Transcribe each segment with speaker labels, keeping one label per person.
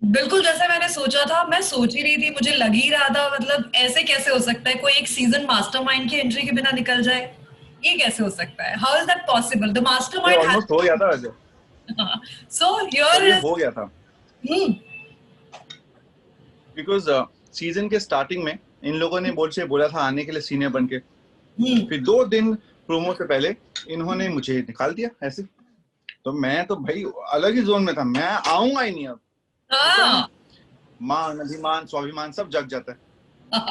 Speaker 1: बिल्कुल जैसे मैंने सोचा था, मैं सोच ही रही थी, मुझे लग ही रहा था, मतलब ऐसे कैसे हो सकता है कोई एक सीजन मास्टरमाइंड की एंट्री के बिना निकल जाए? ये कैसे हो सकता है? How is that possible? The
Speaker 2: ये
Speaker 1: मास्टरमाइंड
Speaker 2: ऑलमोस्ट हो गया था वैसे।
Speaker 1: हैज सो
Speaker 2: पर
Speaker 1: हियर
Speaker 2: ये
Speaker 1: इज
Speaker 2: हो गया था
Speaker 1: हम्म
Speaker 2: बिकॉज सीजन के स्टार्टिंग में इन लोगों ने बोला था आने के लिए सीनियर बन के।
Speaker 1: हम्म
Speaker 2: फिर 2 दिन प्रोमो से पहले इन्होंने मुझे निकाल दिया ऐसे। तो मैं तो भाई अलग ही जोन में था, मैं आऊंगा ही नहीं अब। होता है ना,
Speaker 1: हाँ
Speaker 2: मान अभिमान स्वाभिमान सब जग जाता है।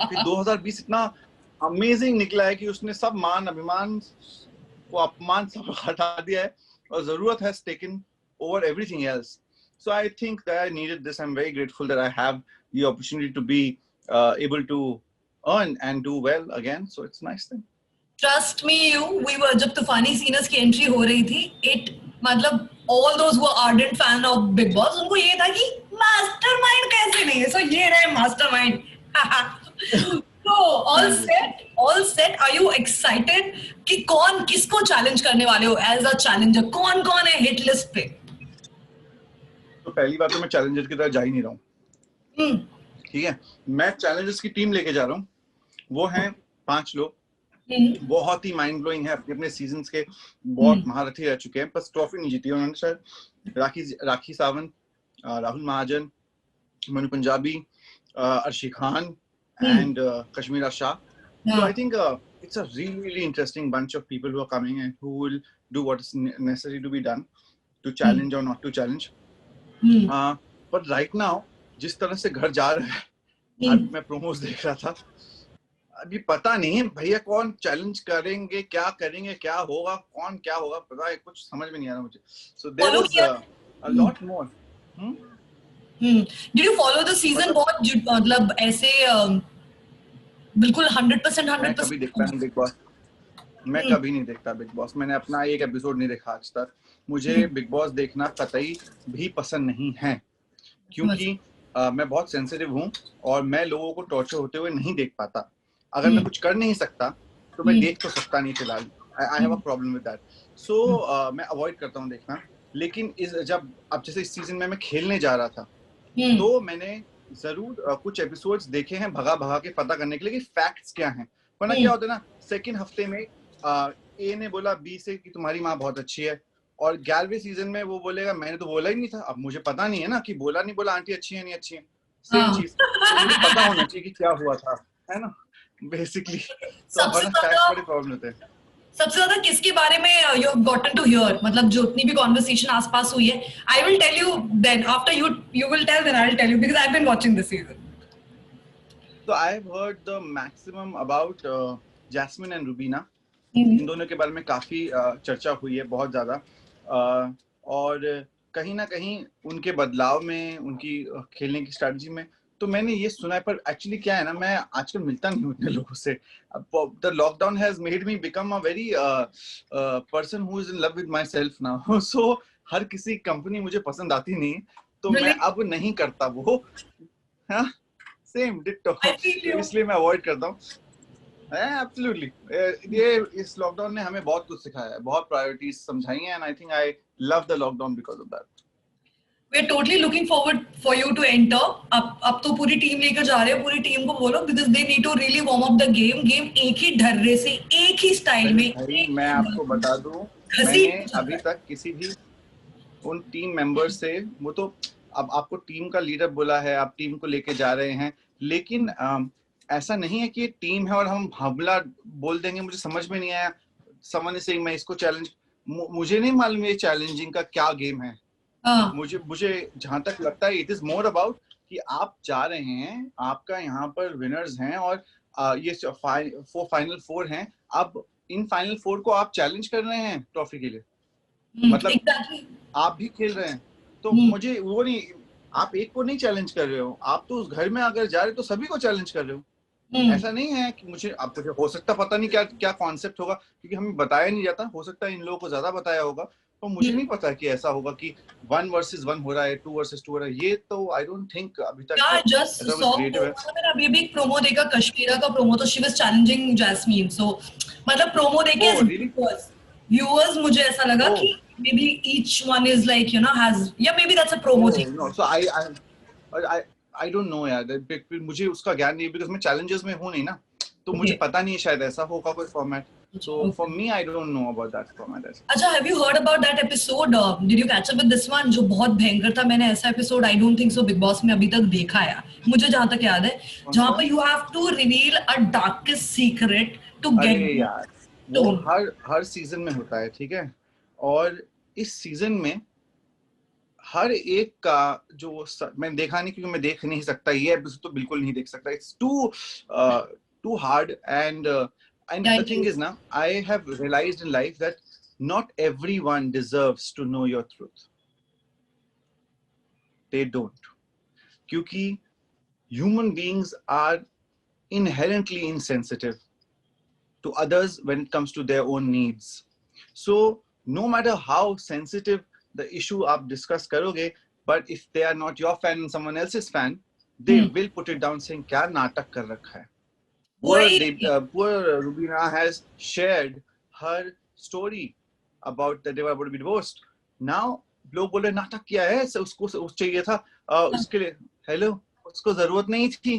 Speaker 2: फिर 2020 इतना अमेजिंग निकला है कि उसने सब मान अभिमान को अपमान सब हटा दिया है, और जरूरत has taken over everything else. So I think that I needed this. I'm very grateful that I have the opportunity to be able to earn and do well again. So it's a nice thing.
Speaker 1: Trust me you, we were, जब तूफानी सीनर्स की entry हो रही थी, it मतलब all those who are ardent fan of Bigg Boss, उनको ये था कि मास्टरमाइंड कैसे नहीं है, सो ये रहे मास्टरमाइंड। तो ऑल
Speaker 2: हाँ जी।
Speaker 1: Set, all set. Are you excited कि कौन किसको चैलेंज करने वाले हो एज अ चैलेंजर? कौन कौन है हिट लिस्ट पे?
Speaker 2: तो पहली बात तो मैं चैलेंजर की तरह जा ही नहीं रहा हूँ।
Speaker 1: हम्म
Speaker 2: ठीक है, मैं चैलेंजर्स की टीम लेके जा रहा हूँ। वो हैं 5 लोग,
Speaker 1: हम्म
Speaker 2: बहुत ही माइंड ब्लोइंग है, अपने अपने सीजन के बहुत
Speaker 1: हम्म
Speaker 2: महारथी रह चुके हैं, बस ट्रॉफी नहीं जीती उन्होंने शायद। राखी सावंत, राहुल महाजन, मनु पंजाबी, अर्शी खान
Speaker 1: हम्म
Speaker 2: and Kashmira Shah. So I
Speaker 1: हाँ
Speaker 2: think it's a really, really interesting bunch of people who are coming and who will do what is necessary to be done to
Speaker 1: hmm
Speaker 2: challenge or not to challenge.
Speaker 1: Hmm
Speaker 2: But right now, जिस तरह से घर जा रहा है,
Speaker 1: हम्म
Speaker 2: मैं promos देख रहा था, अभी पता नहीं है भैया कौन चैलेंज करेंगे, क्या करेंगे, क्या होगा, कौन क्या होगा, पता है कुछ समझ में नहीं आ रहा मुझे. So there
Speaker 1: फॉलो
Speaker 2: is
Speaker 1: किया?
Speaker 2: a lot more.
Speaker 1: Did you follow the season?
Speaker 2: मतलब
Speaker 1: बहुत मतलब ऐसे बिल्कुल 100%
Speaker 2: मैं कभी
Speaker 1: 100%?
Speaker 2: देखता नहीं बिग बॉस. मैं कभी नहीं देखता बिग बॉस. मैंने अपना एक एपिसोड नहीं देखा आज तक. मुझे बिग बॉस देखना कतई भी पसंद नहीं है, क्योंकि मैं बहुत सेंसिटिव हूँ और मैं लोगों को टॉर्चर होते हुए नहीं देख पाता. अगर मैं कुछ कर नहीं सकता तो मैं देख तो सकता नहीं फिलहाल. I have a problem with that. So मैं अवॉइड करता हूँ देखना. लेकिन जब अब जैसे इस सीजन में मैं खेलने जा रहा था, तो मैंने जरूर कुछ एपिसोड्स देखे हैं भगा भगा के पता करने के लिए कि फैक्ट्स क्या हैं. वरना क्या होता है ना, सेकंड हफ्ते में ए ने बोला बी से कि तुम्हारी माँ बहुत अच्छी है, और 11वें सीजन में वो बोलेगा मैंने तो बोला ही नहीं था. अब मुझे पता नहीं है ना कि बोला नहीं बोला आंटी अच्छी है नहीं अच्छी है. सेम
Speaker 1: हाँ
Speaker 2: चीज. तो मुझे पता होना चाहिए कि क्या हुआ था, है ना, बेसिकली. तो
Speaker 1: सबसे
Speaker 2: वरना
Speaker 1: ज्यादा,
Speaker 2: फैक्ट्स बड़े प्रॉब्लम होते हैं.
Speaker 1: सबसे ज्यादा किसके बारे में you have gotten to hear, मतलब जो इतनी भी कॉन्वर्सेशन आसपास हुई है? I will tell you then after you you will tell, then I will tell you, because I have been watching this season.
Speaker 2: तो I have heard the maximum about Jasmin and Rubina. इन दोनों के बारे में काफी चर्चा हुई है, बहुत ज्यादा. और कहीं ना कहीं उनके बदलाव में, उनकी खेलने की स्ट्रेटजी में, तो मैंने ये सुना है. पर एक्चुअली क्या है ना, मैं आजकल मिलता नहीं हूँ इतने लोगों से. The lockdown has made me become a very person who is in love with myself now. So हर किसी कंपनी मुझे पसंद आती नहीं, तो मैं
Speaker 1: रियली?
Speaker 2: अब नहीं करता वो. हाँ, सेम डिट्टो.
Speaker 1: आई फील
Speaker 2: तो
Speaker 1: यू।
Speaker 2: इसलिए मैं अवॉइड करता हूँ. एब्सोल्युटली. ये इस लॉकडाउन ने हमें बहुत कुछ सिखाया है, बहुत प्रायोरिटीज समझाई हैं, and I think I love the lockdown because of that.
Speaker 1: We are totally looking forward for you to enter. अब तो पूरी टीम लेकर जा रहे हो, पूरी टीम को बोलो, because they need to really warm up the game. Game एक ही ढर्रे से, एक ही स्टाइल
Speaker 2: अरे
Speaker 1: में,
Speaker 2: भाई
Speaker 1: एक
Speaker 2: मैं
Speaker 1: ही
Speaker 2: आपको बता दूं, मैंने
Speaker 1: घसीट
Speaker 2: अभी तक किसी भी उन टीम मेंबर से, वो तो अब आपको टीम का लीडर बोला है, आप टीम को लेके जा रहे हैं, लेकिन ऐसा नहीं है कि ये टीम है और हम हमला बोल देंगे. मुझे समझ में नहीं आया. समझ से मैं इसको चैलेंज, मुझे नहीं मालूम ये चैलेंजिंग का क्या गेम है.
Speaker 1: हाँ
Speaker 2: मुझे जहां तक लगता है इट इज मोर अबाउट कि आप जा रहे हैं, आपका यहाँ पर विनर्स हैं, और ये फाइनल 4 हैं. अब इन फाइनल 4 को आप चैलेंज कर रहे हैं ट्रॉफी के लिए. मतलब
Speaker 1: एग्जैक्टली।
Speaker 2: आप भी खेल रहे हैं. तो मुझे वो नहीं, आप एक को नहीं चैलेंज कर रहे हो, आप तो उस घर में अगर जा रहे हो तो सभी को चैलेंज कर रहे हो. ऐसा नहीं है कि मुझे, आप हो सकता पता नहीं क्या क्या कॉन्सेप्ट होगा, क्योंकि हमें बताया नहीं जाता. हो सकता है इन लोगों को ज्यादा बताया होगा, तो मुझे नहीं पता कि ऐसा होगा कि 1 वर्सेस 1 हो रहा है, 2 वर्सेस 2 हो रहा है. ये तो आई डोंट थिंक अभी तक
Speaker 1: यार जस्ट
Speaker 2: ऐसा कुछ
Speaker 1: सॉ
Speaker 2: क्रिएटिव है.
Speaker 1: मैंने अभी भी एक प्रोमो देखा, कश्मीरा का प्रोमो, तो शी वाज चैलेंजिंग जैस्मीन। सो मतलब प्रोमो देखे
Speaker 2: ओह रियली?
Speaker 1: व्यूअर्स, मुझे ऐसा लगा
Speaker 2: ओह
Speaker 1: कि maybe each one is like you know has, या maybe that's a promo
Speaker 2: oh
Speaker 1: thing.
Speaker 2: No. So I और I don't know यार, मुझे उसका ज्ञान नहीं, because मैं challenges में हूँ नहीं ना, तो मुझे
Speaker 1: Okay.
Speaker 2: पता नहीं है शायद ऐसा होगा कोई format. So
Speaker 1: Okay.
Speaker 2: for me, I don't know about that format.
Speaker 1: अच्छा, have you heard about that episode? Did you catch up with this one? जो बहुत भयंकर था, मैंने ऐसा episode I don't think so Big Boss में अभी तक देखा है, मुझे जहाँ तक याद है, जहाँ पर you have to reveal a darkest secret to
Speaker 2: अरे
Speaker 1: get
Speaker 2: यार, वो हर सीजन में होता है, ठीक है, और इस सीजन में हर एक का जो मैंने देखा नहीं, क्योंकि मैं देख नहीं सकता, ये एपिसोड तो बिल्कुल नहीं देख सकता, it's too hard and the thing is now, I have realized in life that not everyone deserves to know your truth. They don't, क्योंकि human beings are inherently insensitive to others when it comes to their own needs. So no matter how sensitive the issue आप discuss करोगे, but if they are not your fan and someone else's fan, they will put it down saying क्या नाटक कर रखा है. Poor Rubina has shared her story about that they were about to be divorced. Now लोग बोले नाटक किया है, उसको चाहिए था उसके लिए, हेलो, उसको जरूरत नहीं थी.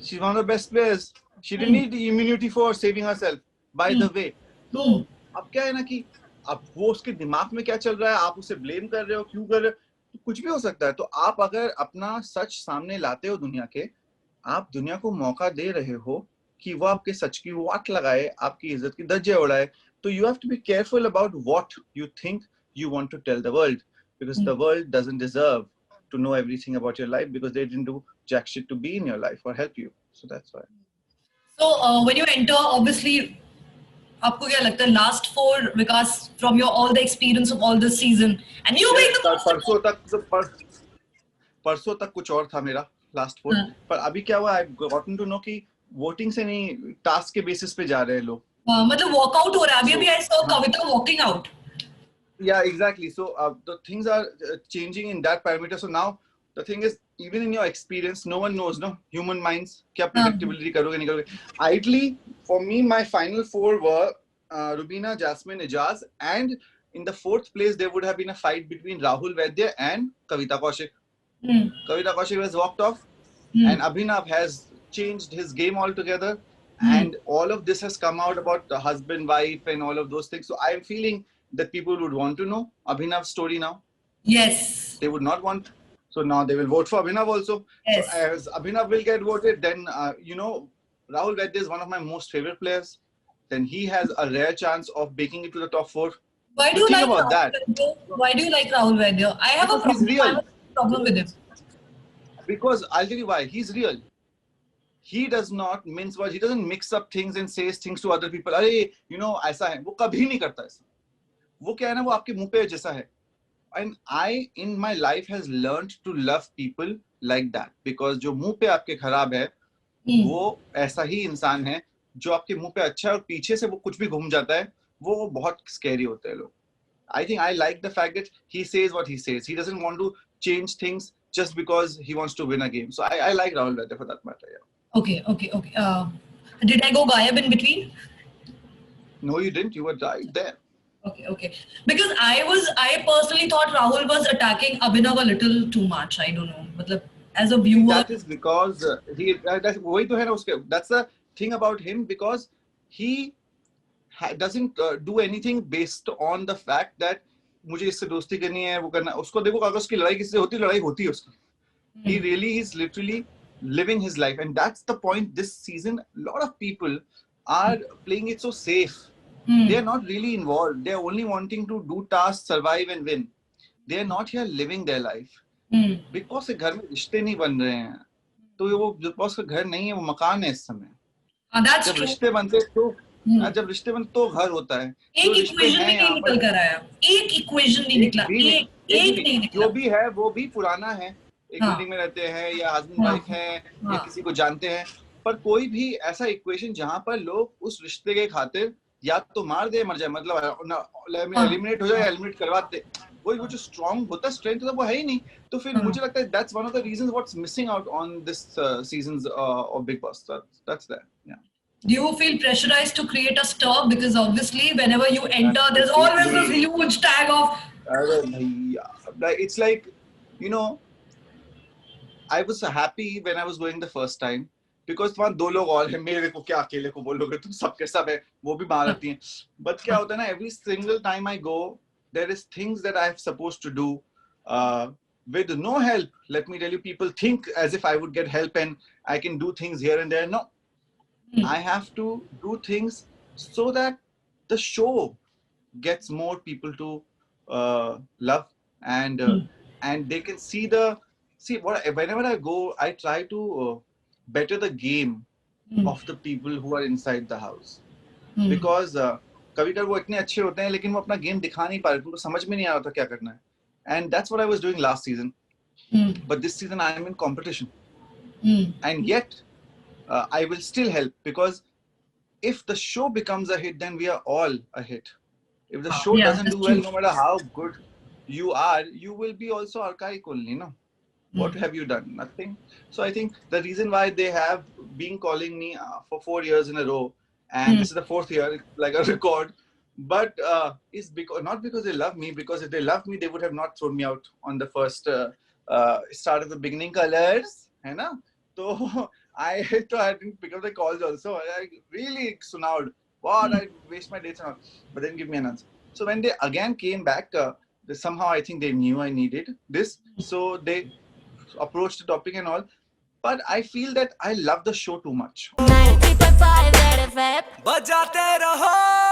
Speaker 2: She's one of the best players. She didn't need the immunity for saving herself, by the way. तो अब क्या है ना कि अब वो उसके दिमाग में क्या चल रहा है, आप उसे ब्लेम कर रहे हो, क्यों कर रहे हो, तो कुछ भी हो सकता है. तो आप अगर अपना सच सामने लाते हो दुनिया के, आप दुनिया को मौका दे रहे हो कि वो आपके सच की वाट लगाए, आपकी इज्जत की धज्जियां उड़ाए. तो you have to be careful about what you think you want to tell the world, because the world doesn't deserve to know everything about your life, because they didn't do jack shit to be in your life or help you. So that's why.
Speaker 1: So when you enter, obviously, आपको क्या लगता है last four, Vikas, from your all the experience of all this season, and you being the
Speaker 2: परसों तक कुछ और था मेरा लास्ट फोर, पर अभी क्या हुआ, आई गॉटन टू नो कि वोटिंग से नहीं, टास्क के बेसिस पे जा रहे हैं लोग.
Speaker 1: मतलब वॉकआउट हो रहा है अभी. I saw Kavita walking out.
Speaker 2: Yeah, exactly. So the things are changing in that parameter. So now the thing is, even in your experience, no one knows, no, human minds, क्या predictability करोगे नहीं करोगे. Ideally, for me, my final four were Rubina, Jasmine, Ijaz, and in the fourth place there would have been a fight between Rahul Vaidya and Kavita Kaushik. Kavita Kaushik has walked off, and Abhinav has changed his game altogether, and all of this has come out about the husband, wife, and all of those things. So I am feeling that people would want to know Abhinav's story now.
Speaker 1: Yes.
Speaker 2: They would not want. So now they will vote for Abhinav also.
Speaker 1: Yes.
Speaker 2: So as Abhinav will get voted, then Rahul Vaidya is one of my most favorite players. Then he has a rare chance of making it to the top four.
Speaker 1: Why do you like Rahul Vaidya? Why do you like Rahul Vaidya? I have a problem with him.
Speaker 2: Because I'll tell you why. He's real. He does not mince words. He doesn't mix up things and says things to other people. अरे ऐसा है, वो कभी नहीं करता ऐसा. वो क्या है ना, वो आपके मुंह पे जैसा है. And I in my life has learned to love people like that, because जो मुंह पे आपके खराब है, वो ऐसा ही इंसान है. जो आपके मुंह पे अच्छा है और पीछे से वो कुछ भी घूम जाता है, वो बहुत स्कैरी होते हैं लोग. I think I like the fact that he says what he says. He doesn't want to change things just because he wants to win a game. So I like Rahul Vaidya for that matter. Yeah.
Speaker 1: Okay. Did I go Gayab in between?
Speaker 2: No, you didn't. You were right there.
Speaker 1: Okay. Because I personally thought Rahul was attacking Abhinav a little too much. I don't know. मतलब as a viewer.
Speaker 2: That is because वही तो है ना उसके. That's the thing about him, because he doesn't do anything based on the fact that मुझे इससे दोस्ती करनी है, वो करना. उसको देखो, अगर उसकी लड़ाई किससे होती है, लड़ाई होती है उसकी. He really is literally living his life, and that's the point. This season, a lot of people are playing it so safe. They are not really involved. They are only wanting to do tasks, survive and win. They are not here living their life. Big Boss के घर में रिश्ते नहीं बन रहे हैं, तो वो Big Boss का घर नहीं है, वो मकान है इस समय. जब रिश्ते बनते जब रिश्ते बनते तो घर होता है.
Speaker 1: एक इक्वेशन भी नहीं निकल कर आया. एक इक्वेशन नहीं निकला. एक नहीं निकला.
Speaker 2: जो भी है वो भी पुराना है. एक बिल्डिंग में रहते हैं, या हस्बैंड वाइफ हैं, या किसी को जानते हैं, पर कोई भी ऐसा इक्वेशन जहां पर लोग उस रिश्ते के खातिर या तो मार दे मर जाए, मतलब एलिमिनेट हो जाए, एलिमिनेट करवाते, वो जो स्ट्रॉन्ग होता है, स्ट्रेंथ होता है, वो है ही नहीं. तो फिर मुझे लगता है that's one of the reasons what's missing out on this seasons of Bigg boss. That's that. या.
Speaker 1: Do you feel pressurized to create a star? Because obviously whenever you enter, there's always this huge tag of
Speaker 2: अरे भैया, it's like I was happy when I was going the first time because वहाँ दो लोग और हैं, मेरे को क्या अकेले को बोलोगे तुम, सबके सब है, वो भी बाहर आती हैं. But क्या होता है ना, every single time I go, there is things that I have supposed to do with no help. Let me tell you, people think as if I would get help and I can do things here and there. No, I have to do things so that the show gets more people to love and they can see what whenever I go, I try to better the game of the people who are inside the house because कभी कभी वो इतने अच्छे होते हैं लेकिन वो अपना गेम दिखा नहीं पा रहे, उनको समझ में नहीं आ रहा था क्या करना है. And that's what I was doing last season. But this season I am in competition. And yet I will still help because if the show becomes a hit, then we are all a hit. If the show doesn't do well, no matter how good you are, you will be also archaic only, no? What have you done? Nothing. So I think the reason why they have been calling me for 4 years in a row, and this is the 4th year, like a record, but it's because not because they love me, because if they loved me, they would have not thrown me out on the first start of the beginning colors, है ना? So I didn't pick up the calls also. I really sunowed. What? I waste my days on, but then give me an answer. So when they again came back, somehow I think they knew I needed this, so they approached the topic and all. But I feel that I love the show too much.
Speaker 3: 90.5 Red FM. बजाते रहो.